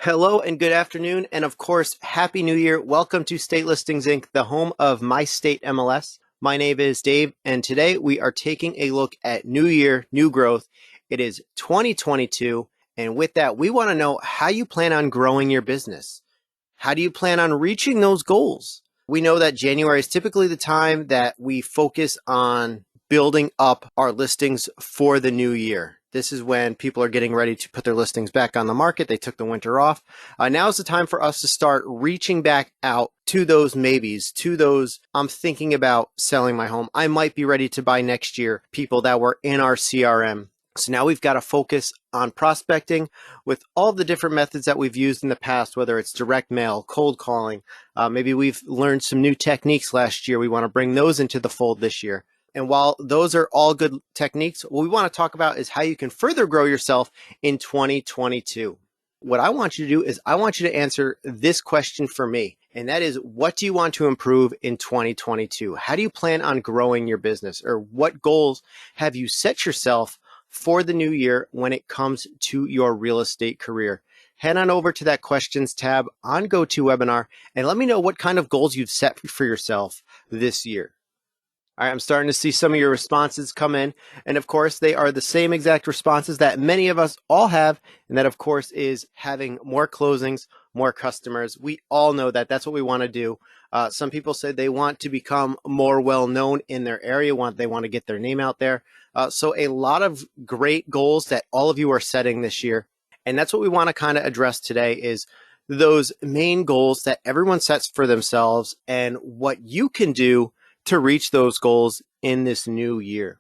Hello and good afternoon, and of course, Happy New Year. Welcome to State Listings Inc., the home of MyStateMLS. My name is Dave, and today we are taking a look at New Year, New Growth. It is 2022, and with that, we want to know how you plan on growing your business. How do you plan on reaching those goals? We know that January is typically the time that we focus on building up our listings for the new year. This is when people are getting ready to put their listings back on the market. They took the winter off. Now is the time for us to start reaching back out to those maybes, to those I'm thinking about selling my home. I might be ready to buy next year, people that were in our CRM. So now we've got to focus on prospecting with all the different methods that we've used in the past, whether it's direct mail, cold calling. Maybe we've learned some new techniques last year. We want to bring those into the fold this year. And while those are all good techniques, what we want to talk about is how you can further grow yourself in 2022. What I want you to do is I want you to answer this question for me. And that is, what do you want to improve in 2022? How do you plan on growing your business? Or what goals have you set yourself for the new year when it comes to your real estate career? Head on over to that questions tab on GoToWebinar and let me know what kind of goals you've set for yourself this year. All right, I'm starting to see some of your responses come in. And of course, they are the same exact responses that many of us all have. And that, of course, is having more closings, more customers. We all know that that's what we want to do. Some people say they want to become more well-known in their area. They want to get their name out there. So a lot of great goals that all of you are setting this year. And that's what we want to kind of address today is those main goals that everyone sets for themselves and what you can do to reach those goals in this new year.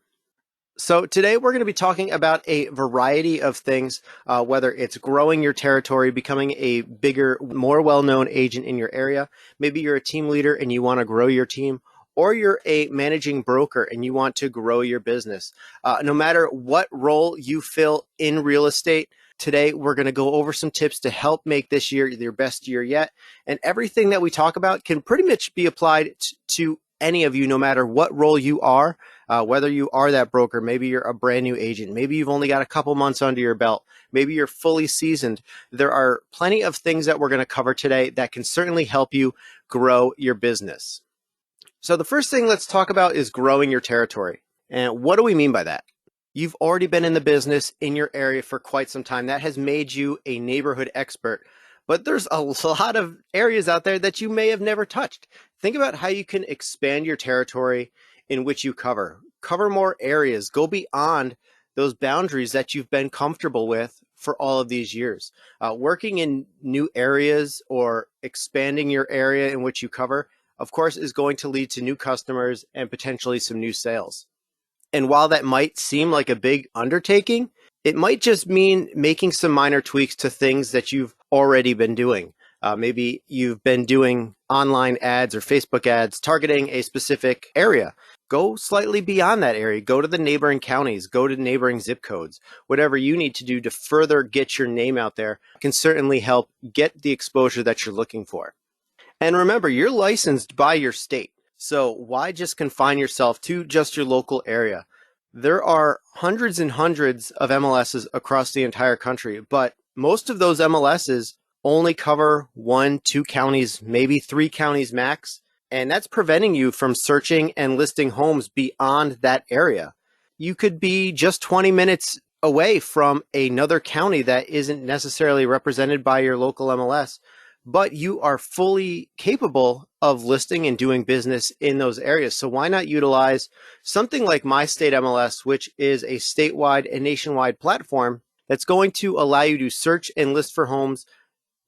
So today we're going to be talking about a variety of things, whether it's growing your territory, becoming a bigger, more well-known agent in your area. Maybe you're a team leader and you want to grow your team, or you're a managing broker and you want to grow your business. No matter what role you fill in real estate, today we're going to go over some tips to help make this year your best year yet. And everything that we talk about can pretty much be applied to any of you, no matter what role you are, whether you are that broker, maybe you're a brand new agent, maybe you've only got a couple months under your belt, maybe you're fully seasoned. There are plenty of things that we're going to cover today that can certainly help you grow your business. So the first thing let's talk about is growing your territory. And what do we mean by that? You've already been in the business in your area for quite some time. That has made you a neighborhood expert. But there's a lot of areas out there that you may have never touched. Think about how you can expand your territory in which you cover. Cover more areas. Go beyond those boundaries that you've been comfortable with for all of these years. Working in new areas or expanding your area in which you cover, of course, is going to lead to new customers and potentially some new sales. And while that might seem like a big undertaking, it might just mean making some minor tweaks to things that you've already been doing. Maybe you've been doing online ads or Facebook ads targeting a specific area. Go slightly beyond that area. Go to the neighboring counties, go to neighboring zip codes. Whatever you need to do to further get your name out there can certainly help get the exposure that you're looking for. And remember, you're licensed by your state. So why just confine yourself to just your local area? There are hundreds and hundreds of MLSs across the entire country, but most of those MLSs only cover 1, 2 counties, maybe 3 counties max. And that's preventing you from searching and listing homes beyond that area. You could be just 20 minutes away from another county that isn't necessarily represented by your local MLS, but you are fully capable of listing and doing business in those areas. So why not utilize something like MyStateMLS, which is a statewide and nationwide platform that's going to allow you to search and list for homes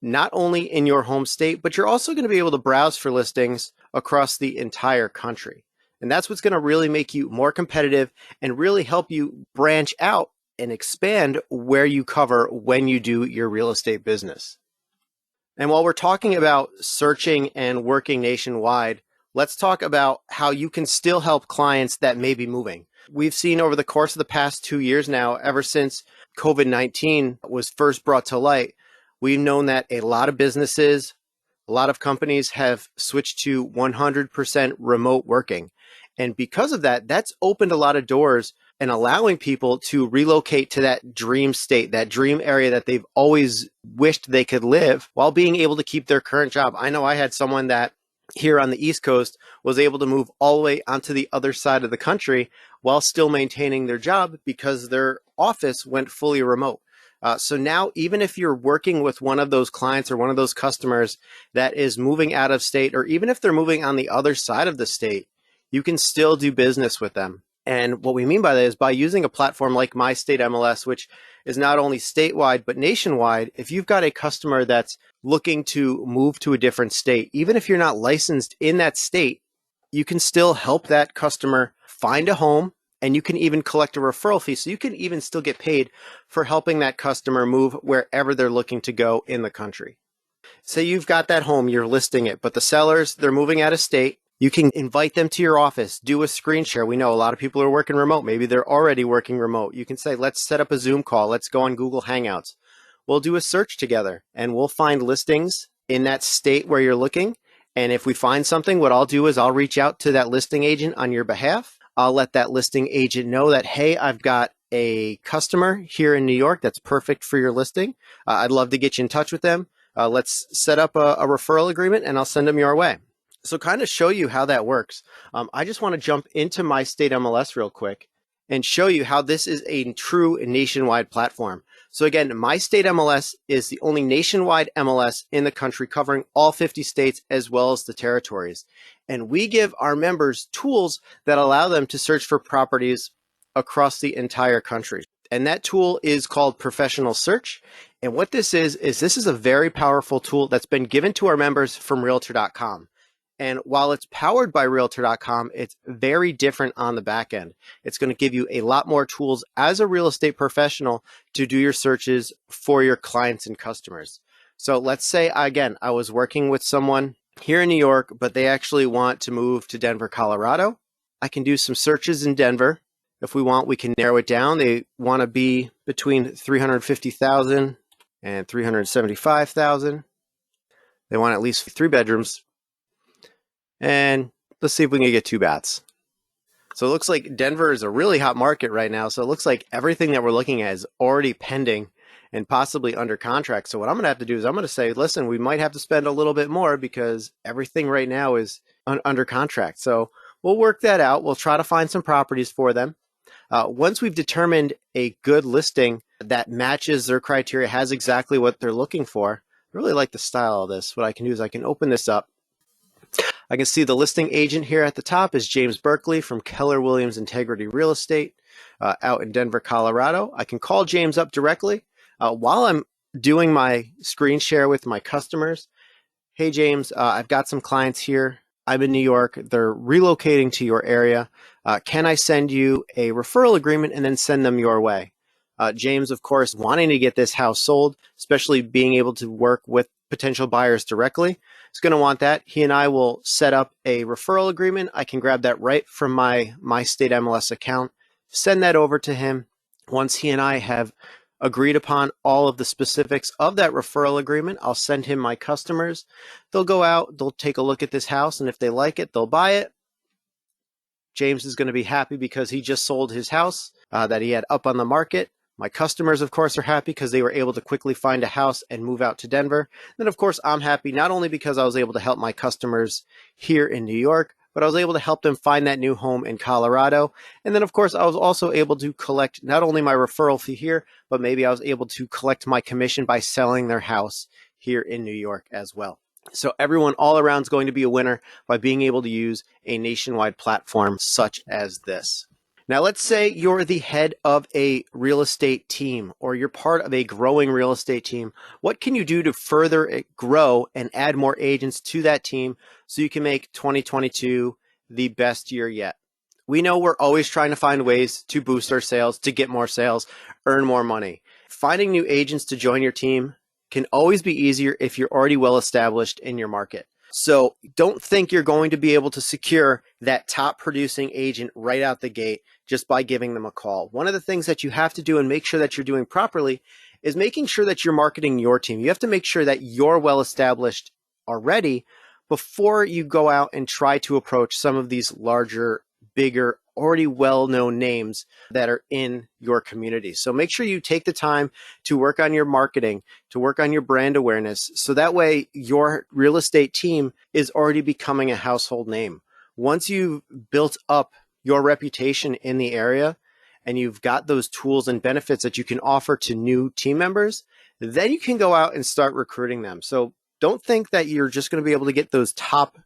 not only in your home state, but you're also going to be able to browse for listings across the entire country. And that's what's going to really make you more competitive and really help you branch out and expand where you cover when you do your real estate business. And while we're talking about searching and working nationwide, let's talk about how you can still help clients that may be moving. We've seen over the course of the past 2 years now, ever since COVID-19 was first brought to light, we've known that a lot of businesses, a lot of companies have switched to 100% remote working. And because of that, that's opened a lot of doors and allowing people to relocate to that dream state, that dream area that they've always wished they could live while being able to keep their current job. I know I had someone that here on the East Coast was able to move all the way onto the other side of the country while still maintaining their job because their office went fully remote. So now, even if you're working with one of those clients or one of those customers that is moving out of state, or even if they're moving on the other side of the state, you can still do business with them. And what we mean by that is by using a platform like MyStateMLS, which is not only statewide, but nationwide. If you've got a customer that's looking to move to a different state, even if you're not licensed in that state, you can still help that customer find a home, and you can even collect a referral fee. So you can even still get paid for helping that customer move wherever they're looking to go in the country. Say you've got that home, you're listing it, but the sellers, they're moving out of state. You can invite them to your office, do a screen share. We know a lot of people are working remote. Maybe they're already working remote. You can say, let's set up a Zoom call. Let's go on Google Hangouts. We'll do a search together and we'll find listings in that state where you're looking. And if we find something, what I'll do is I'll reach out to that listing agent on your behalf. I'll let that listing agent know that, hey, I've got a customer here in New York that's perfect for your listing. I'd love to get you in touch with them. Let's set up a referral agreement and I'll send them your way. So kind of show you how that works. I just want to jump into MyStateMLS real quick and show you how this is a true nationwide platform. So again, MyStateMLS is the only nationwide MLS in the country covering all 50 states as well as the territories. And we give our members tools that allow them to search for properties across the entire country. And that tool is called Professional Search. And what this is this is a very powerful tool that's been given to our members from Realtor.com. And while it's powered by Realtor.com, it's very different on the back end. It's going to give you a lot more tools as a real estate professional to do your searches for your clients and customers. So let's say, again, I was working with someone here in New York, but they actually want to move to Denver, Colorado. I can do some searches in Denver. If we want, we can narrow it down. They want to be between 350,000 and 375,000. They want at least 3 bedrooms. And let's see if we can get 2 baths. So it looks like Denver is a really hot market right now. So it looks like everything that we're looking at is already pending and possibly under contract. So what I'm going to have to do is I'm going to say, listen, we might have to spend a little bit more because everything right now is under contract. So we'll work that out. We'll try to find some properties for them. Once we've determined a good listing that matches their criteria, has exactly what they're looking for. I really like the style of this. What I can do is I can open this up. I can see the listing agent here at the top is James Berkeley from Keller Williams Integrity Real Estate out in Denver, Colorado. I can call James up directly while I'm doing my screen share with my customers. Hey, James, I've got some clients here. I'm in New York. They're relocating to your area. Can I send you a referral agreement and then send them your way? James, of course, wanting to get this house sold, especially being able to work with potential buyers directly, is going to want that. He and I will set up a referral agreement. I can grab that right from my MyStateMLS account, send that over to him. Once he and I have agreed upon all of the specifics of that referral agreement, I'll send him my customers. They'll go out, they'll take a look at this house, and if they like it, they'll buy it. James is going to be happy because he just sold his house that he had up on the market. My customers, of course, are happy because they were able to quickly find a house and move out to Denver. Then, of course, I'm happy not only because I was able to help my customers here in New York, but I was able to help them find that new home in Colorado. And then, of course, I was also able to collect not only my referral fee here, but maybe I was able to collect my commission by selling their house here in New York as well. So everyone all around is going to be a winner by being able to use a nationwide platform such as this. Now, let's say you're the head of a real estate team or you're part of a growing real estate team. What can you do to further it grow and add more agents to that team so you can make 2022 the best year yet? We know we're always trying to find ways to boost our sales, to get more sales, earn more money. Finding new agents to join your team can always be easier if you're already well established in your market. So don't think you're going to be able to secure that top producing agent right out the gate just by giving them a call. One of the things that you have to do and make sure that you're doing properly is making sure that you're marketing your team. You have to make sure that you're well established already before you go out and try to approach some of these larger, bigger already well-known names that are in your community. So make sure you take the time to work on your marketing, to work on your brand awareness, so that way your real estate team is already becoming a household name. Once you've built up your reputation in the area and you've got those tools and benefits that you can offer to new team members, then you can go out and start recruiting them. So don't think that you're just going to be able to get those top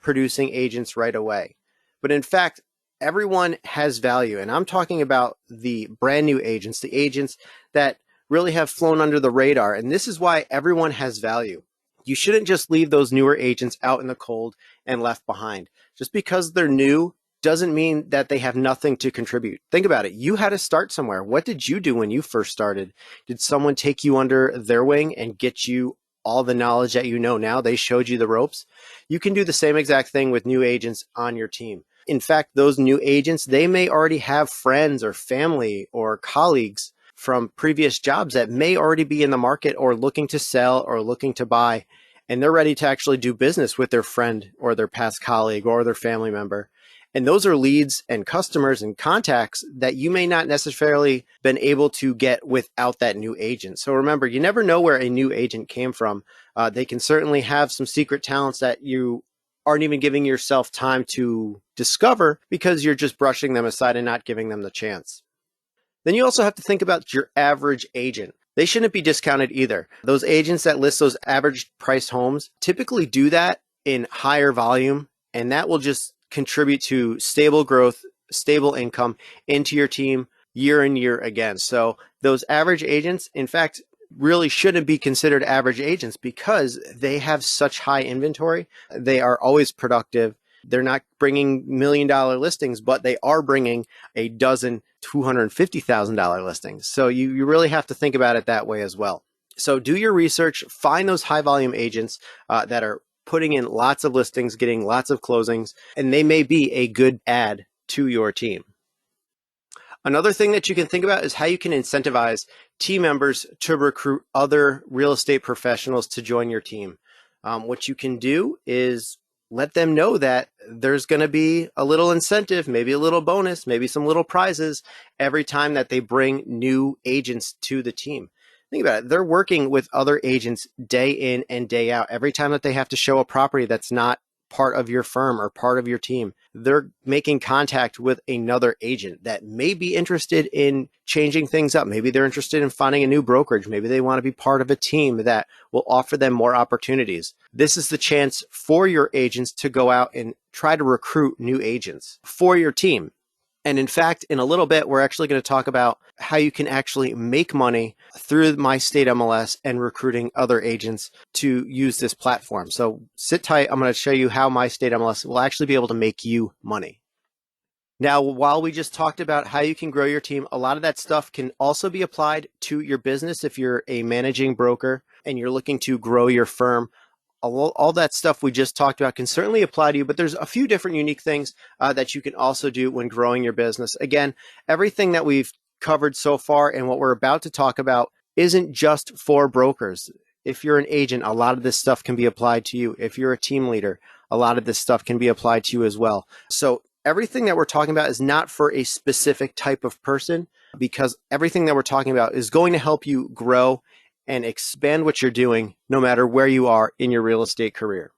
producing agents right away. But in fact, everyone has value. And I'm talking about the brand new agents, the agents that really have flown under the radar. And this is why everyone has value. You shouldn't just leave those newer agents out in the cold and left behind. Just because they're new doesn't mean that they have nothing to contribute. Think about it. You had to start somewhere. What did you do when you first started? Did someone take you under their wing and get you all the knowledge that you know now? They showed you the ropes. You can do the same exact thing with new agents on your team. In fact, those new agents, they may already have friends or family or colleagues from previous jobs that may already be in the market or looking to sell or looking to buy, and they're ready to actually do business with their friend or their past colleague or their family member. And those are leads and customers and contacts that you may not necessarily been able to get without that new agent. So remember, you never know where a new agent came from. They can certainly have some secret talents that you aren't even giving yourself time to discover because you're just brushing them aside and not giving them the chance. Then you also have to think about your average agent. They shouldn't be discounted either. Those agents that list those average priced homes typically do that in higher volume, and that will just contribute to stable growth, stable income into your team year and year again. So those average agents, in fact, really shouldn't be considered average agents because they have such high inventory. They are always productive. They're not bringing $1 million listings, but they are bringing a dozen $250,000 listings. So you really have to think about it that way as well. So do your research, find those high volume agents that are putting in lots of listings, getting lots of closings, and they may be a good add to your team. Another thing that you can think about is how you can incentivize team members to recruit other real estate professionals to join your team. What you can do is let them know that there's going to be a little incentive, maybe a little bonus, maybe some little prizes every time that they bring new agents to the team. Think about it. They're working with other agents day in and day out. Every time that they have to show a property that's not part of your firm or part of your team, they're making contact with another agent that may be interested in changing things up. Maybe they're interested in finding a new brokerage. Maybe they want to be part of a team that will offer them more opportunities. This is the chance for your agents to go out and try to recruit new agents for your team. And in fact, in a little bit, we're actually going to talk about how you can actually make money through MyStateMLS and recruiting other agents to use this platform. So sit tight. I'm going to show you how MyStateMLS will actually be able to make you money. Now, while we just talked about how you can grow your team, a lot of that stuff can also be applied to your business. If you're a managing broker and you're looking to grow your firm, all that stuff we just talked about can certainly apply to you, but there's a few different unique things that you can also do when growing your business. Again, everything that we've covered so far and what we're about to talk about isn't just for brokers. If you're an agent, a lot of this stuff can be applied to you. If you're a team leader, a lot of this stuff can be applied to you as well. So everything that we're talking about is not for a specific type of person, because everything that we're talking about is going to help you grow and expand what you're doing no matter where you are in your real estate career.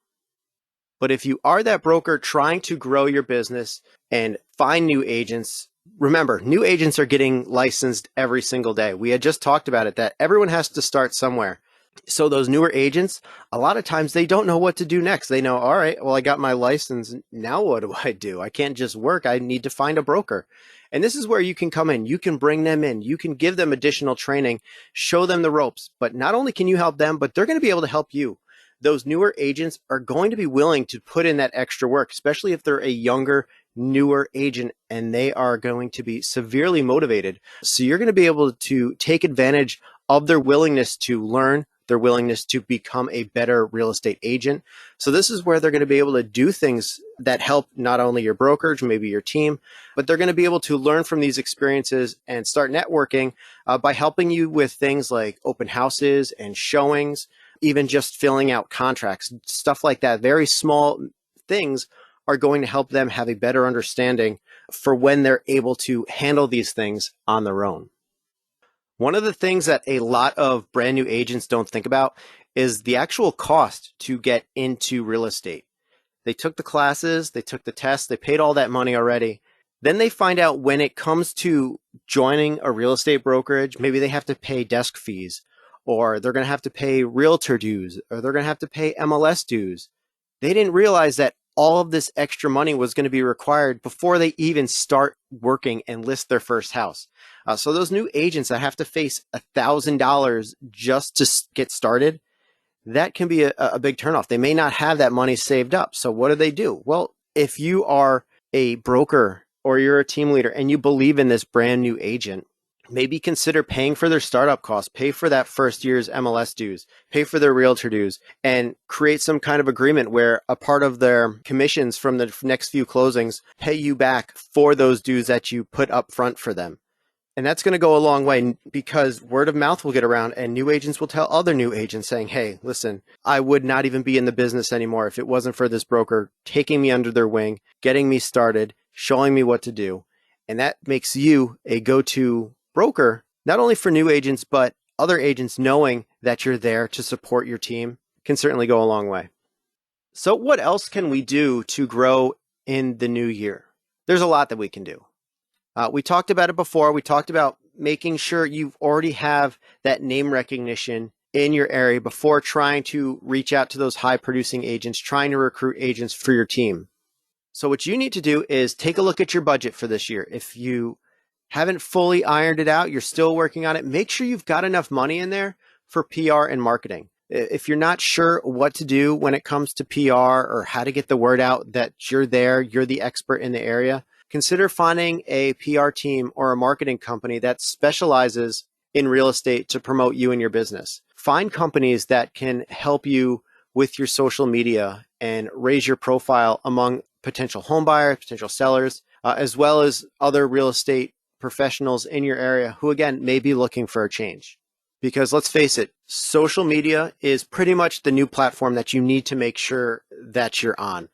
But if you are that broker trying to grow your business and find new agents, remember, new agents are getting licensed every single day. We had just talked about it, that everyone has to start somewhere. So those newer agents, a lot of times they don't know what to do next. They know, all right, well, I got my license. Now what do I do? I can't just work. I need to find a broker. And this is where you can come in. You can bring them in. You can give them additional training, show them the ropes. But not only can you help them, but they're going to be able to help you. Those newer agents are going to be willing to put in that extra work, especially if they're a younger, newer agent, and they are going to be severely motivated. So you're going to be able to take advantage of their willingness to learn, their willingness to become a better real estate agent. So this is where they're going to be able to do things that help not only your brokerage, maybe your team, but they're going to be able to learn from these experiences and start networking by helping you with things like open houses and showings, even just filling out contracts, stuff like that. Very small things are going to help them have a better understanding for when they're able to handle these things on their own. One of the things that a lot of brand new agents don't think about is the actual cost to get into real estate. They took the classes, they took the tests, they paid all that money already. Then they find out when it comes to joining a real estate brokerage, maybe they have to pay desk fees, or they're going to have to pay realtor dues, or they're going to have to pay MLS dues. They didn't realize that all of this extra money was going to be required before they even start working and list their first house. So those new agents that have to face $1,000 just to get started, that can be a big turnoff. They may not have that money saved up. So what do? Well, if you are a broker or you're a team leader and you believe in this brand new agent, maybe consider paying for their startup costs, pay for that first year's MLS dues, pay for their realtor dues, and create some kind of agreement where a part of their commissions from the next few closings pay you back for those dues that you put up front for them. And that's going to go a long way because word of mouth will get around and new agents will tell other new agents saying, hey, listen, I would not even be in the business anymore if it wasn't for this broker taking me under their wing, getting me started, showing me what to do. And that makes you a go-to broker, not only for new agents, but other agents knowing that you're there to support your team can certainly go a long way. So what else can we do to grow in the new year? There's a lot that we can do. We talked about it before. We talked about making sure you already have that name recognition in your area before trying to reach out to those high producing agents, trying to recruit agents for your team. So what you need to do is take a look at your budget for this year. If you haven't fully ironed it out, you're still working on it, make sure you've got enough money in there for PR and marketing. If you're not sure what to do when it comes to PR or how to get the word out that you're there, you're the expert in the area, consider finding a PR team or a marketing company that specializes in real estate to promote you and your business. Find companies that can help you with your social media and raise your profile among potential home buyers, potential sellers, as well as other real estate professionals in your area who, again, may be looking for a change. Because let's face it, social media is pretty much the new platform that you need to make sure that you're on.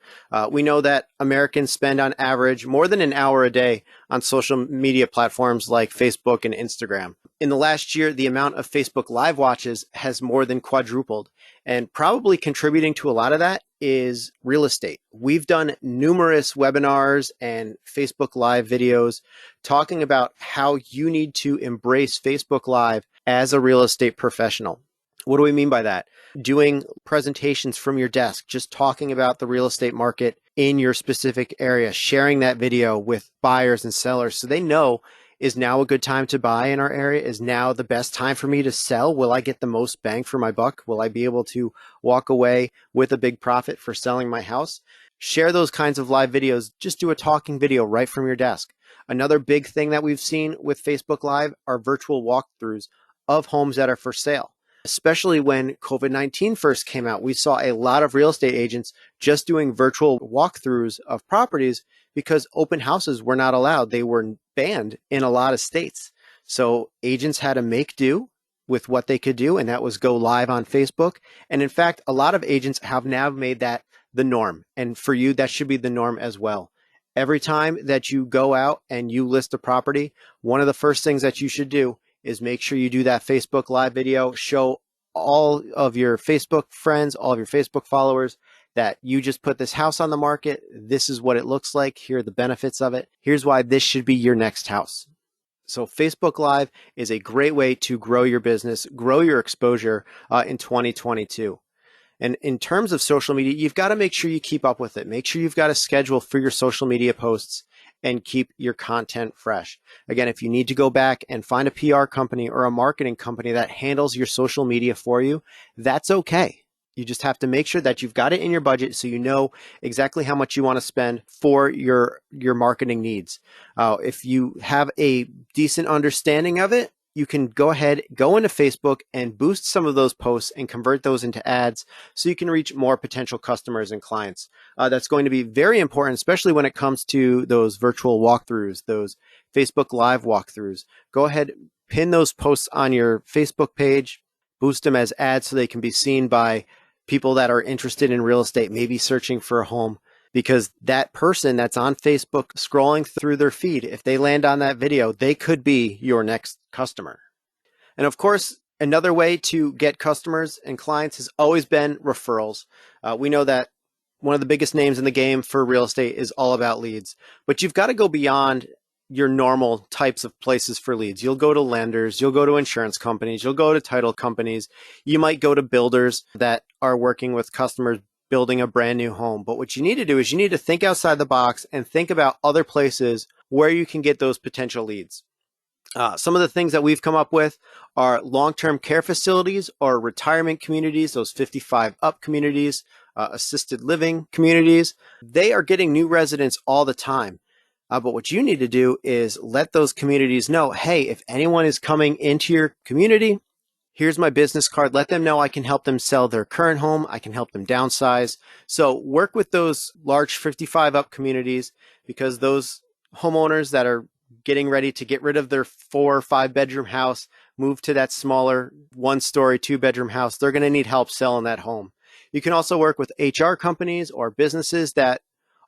We know that Americans spend on average more than an hour a day on social media platforms like Facebook and Instagram. In the last year, the amount of Facebook Live watches has more than quadrupled. And probably contributing to a lot of that is real estate. We've done numerous webinars and Facebook Live videos talking about how you need to embrace Facebook Live as a real estate professional. What do we mean by that? Doing presentations from your desk, just talking about the real estate market in your specific area, sharing that video with buyers and sellers so they know, is now a good time to buy in our area? Is now the best time for me to sell? Will I get the most bang for my buck? Will I be able to walk away with a big profit for selling my house? Share those kinds of live videos. Just do a talking video right from your desk. Another big thing that we've seen with Facebook Live are virtual walkthroughs of homes that are for sale. Especially when COVID-19 first came out, we saw a lot of real estate agents just doing virtual walkthroughs of properties because open houses were not allowed. They were banned in a lot of states. So agents had to make do with what they could do, and that was go live on Facebook. And in fact, a lot of agents have now made that the norm. And for you, that should be the norm as well. Every time that you go out and you list a property, one of the first things that you should do is make sure you do that Facebook Live video, show all of your Facebook friends, all of your Facebook followers that you just put this house on the market. This is what it looks like. Here are the benefits of it. Here's why this should be your next house. So Facebook Live is a great way to grow your business, grow your exposure in 2022. And in terms of social media, you've got to make sure you keep up with it. Make sure you've got a schedule for your social media posts and keep your content fresh. Again, if you need to go back and find a PR company or a marketing company that handles your social media for you, that's okay. You just have to make sure that you've got it in your budget so you know exactly how much you want to spend for your marketing needs. If you have a decent understanding of it, you can go ahead, go into Facebook and boost some of those posts and convert those into ads so you can reach more potential customers and clients. That's going to be very important, especially when it comes to those virtual walkthroughs, those Facebook Live walkthroughs. Go ahead, pin those posts on your Facebook page, boost them as ads so they can be seen by people that are interested in real estate, maybe searching for a home, because that person that's on Facebook scrolling through their feed, if they land on that video, they could be your next customer. And of course, another way to get customers and clients has always been referrals. We know that one of the biggest names in the game for real estate is All About Leads, but you've got to go beyond your normal types of places for leads. You'll go to lenders, you'll go to insurance companies, you'll go to title companies, you might go to builders that are working with customers building a brand new home. But what you need to do is you need to think outside the box and think about other places where you can get those potential leads. Some of the things that we've come up with are long-term care facilities or retirement communities, those 55 up communities, assisted living communities. They are getting new residents all the time. But what you need to do is let those communities know, hey, if anyone is coming into your community, here's my business card. Let them know I can help them sell their current home. I can help them downsize. So work with those large 55 up communities, because those homeowners that are getting ready to get rid of their 4 or 5 bedroom house, move to that smaller 1-story, 2-bedroom house, they're going to need help selling that home. You can also work with HR companies or businesses that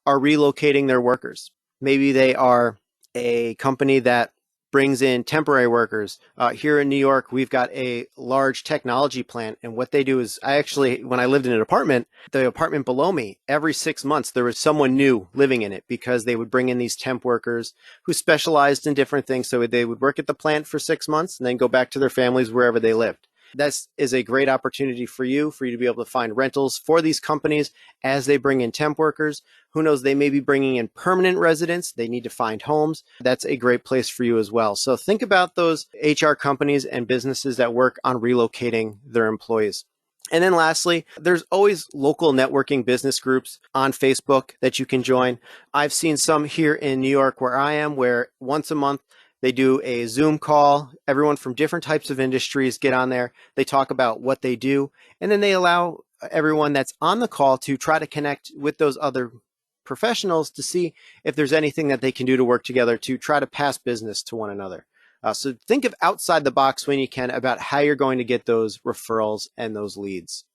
are relocating their workers. Maybe they are a company that brings in temporary workers. Here in New York, we've got a large technology plant. And what they do is, when I lived in an apartment, the apartment below me, every 6 months, there was someone new living in it, because they would bring in these temp workers who specialized in different things. So they would work at the plant for 6 months and then go back to their families wherever they lived. That is a great opportunity for you to be able to find rentals for these companies as they bring in temp workers. Who knows, they may be bringing in permanent residents. They need to find homes. That's a great place for you as well. So think about those HR companies and businesses that work on relocating their employees. And then lastly, there's always local networking business groups on Facebook that you can join. I've seen some here in New York where I am, where once a month, they do a Zoom call. Everyone from different types of industries get on there. They talk about what they do, and then they allow everyone that's on the call to try to connect with those other professionals to see if there's anything that they can do to work together to try to pass business to one another. So think of outside the box when you can about how you're going to get those referrals and those leads.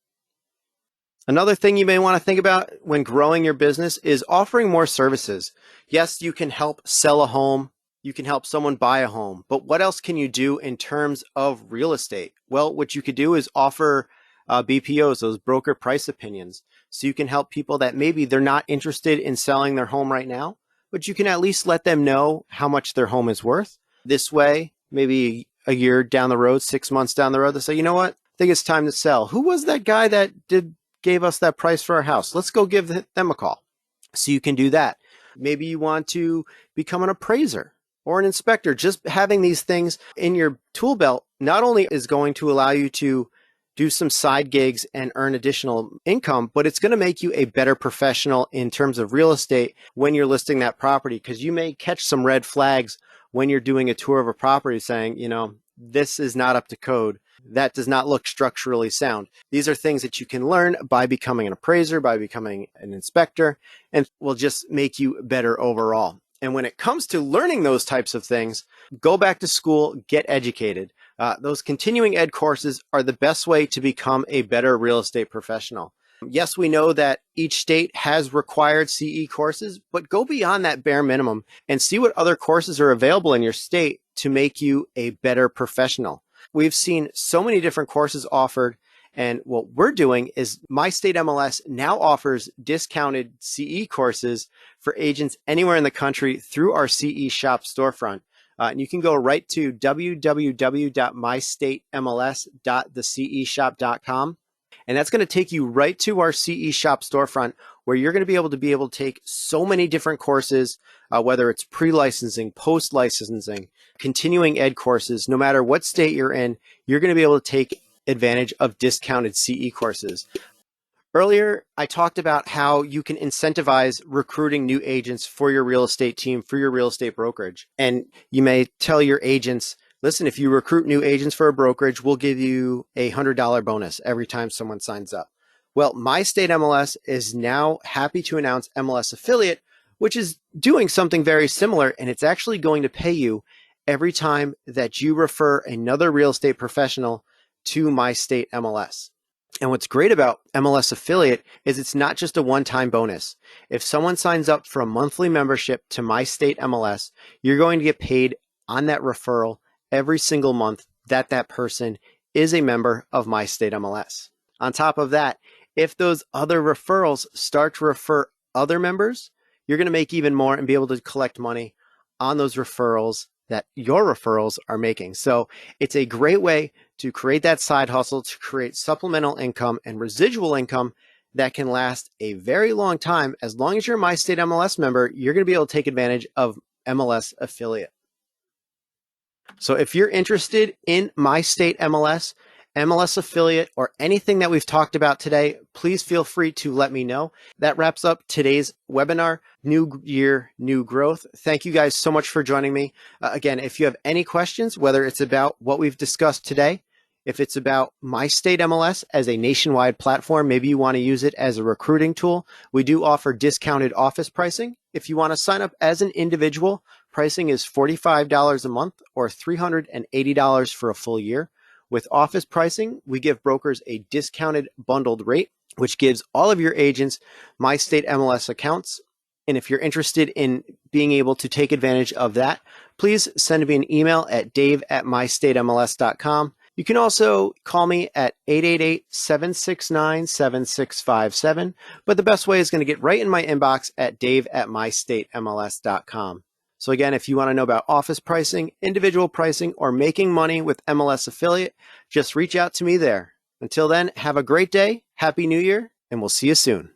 Another thing you may want to think about when growing your business is offering more services. Yes, you can help sell a home. You can help someone buy a home, but what else can you do in terms of real estate? Well, what you could do is offer BPOs, those broker price opinions. So you can help people that maybe they're not interested in selling their home right now, but you can at least let them know how much their home is worth. This way, maybe a year down the road, 6 months down the road, they say, you know what? I think it's time to sell. Who was that guy that gave us that price for our house? Let's go give them a call. So you can do that. Maybe you want to become an appraiser or an inspector. Just having these things in your tool belt not only is going to allow you to do some side gigs and earn additional income, but it's going to make you a better professional in terms of real estate when you're listing that property, because you may catch some red flags when you're doing a tour of a property saying, you know, this is not up to code. That does not look structurally sound. These are things that you can learn by becoming an appraiser, by becoming an inspector, and will just make you better overall. And when it comes to learning those types of things, go back to school, get educated. Those continuing ed courses are the best way to become a better real estate professional. Yes, we know that each state has required CE courses, but go beyond that bare minimum and see what other courses are available in your state to make you a better professional. We've seen so many different courses offered. And what we're doing is MyStateMLS now offers discounted CE courses for agents anywhere in the country through our CE shop storefront. And you can go right to www.mystatemls.theceshop.com. And that's going to take you right to our CE shop storefront, where you're going to be able to take so many different courses, whether it's pre-licensing, post-licensing, continuing ed courses. No matter what state you're in, you're going to be able to take advantage of discounted CE courses. Earlier, I talked about how you can incentivize recruiting new agents for your real estate team, for your real estate brokerage. And you may tell your agents, listen, if you recruit new agents for a brokerage, we'll give you a $100 bonus every time someone signs up. Well, MyStateMLS is now happy to announce MLS Affiliate, which is doing something very similar, and it's actually going to pay you every time that you refer another real estate professional to MyStateMLS. And what's great about MLS Affiliate is it's not just a one-time bonus. If someone signs up for a monthly membership to My State MLS, you're going to get paid on that referral every single month that that person is a member of My State MLS. On top of that, if those other referrals start to refer other members, you're going to make even more and be able to collect money on those referrals that your referrals are making. So it's a great way to create that side hustle, to create supplemental income and residual income that can last a very long time. As long as you're a My State MLS member, you're going to be able to take advantage of MLS Affiliate. So if you're interested in My State MLS, MLS Affiliate, or anything that we've talked about today, please feel free to let me know. That wraps up today's webinar, New Year, New Growth. Thank you guys so much for joining me. Again, if you have any questions, whether it's about what we've discussed today, if it's about My State MLS as a nationwide platform, maybe you want to use it as a recruiting tool, we do offer discounted office pricing. If you want to sign up as an individual, pricing is $45 a month or $380 for a full year. With office pricing, we give brokers a discounted bundled rate, which gives all of your agents My State MLS accounts. And if you're interested in being able to take advantage of that, please send me an email at dave@mystatemls.com. You can also call me at 888-769-7657. But the best way is going to get right in my inbox at dave@mystatemls.com. So again, if you want to know about office pricing, individual pricing, or making money with MLS Affiliate, just reach out to me there. Until then, have a great day, Happy New Year, and we'll see you soon.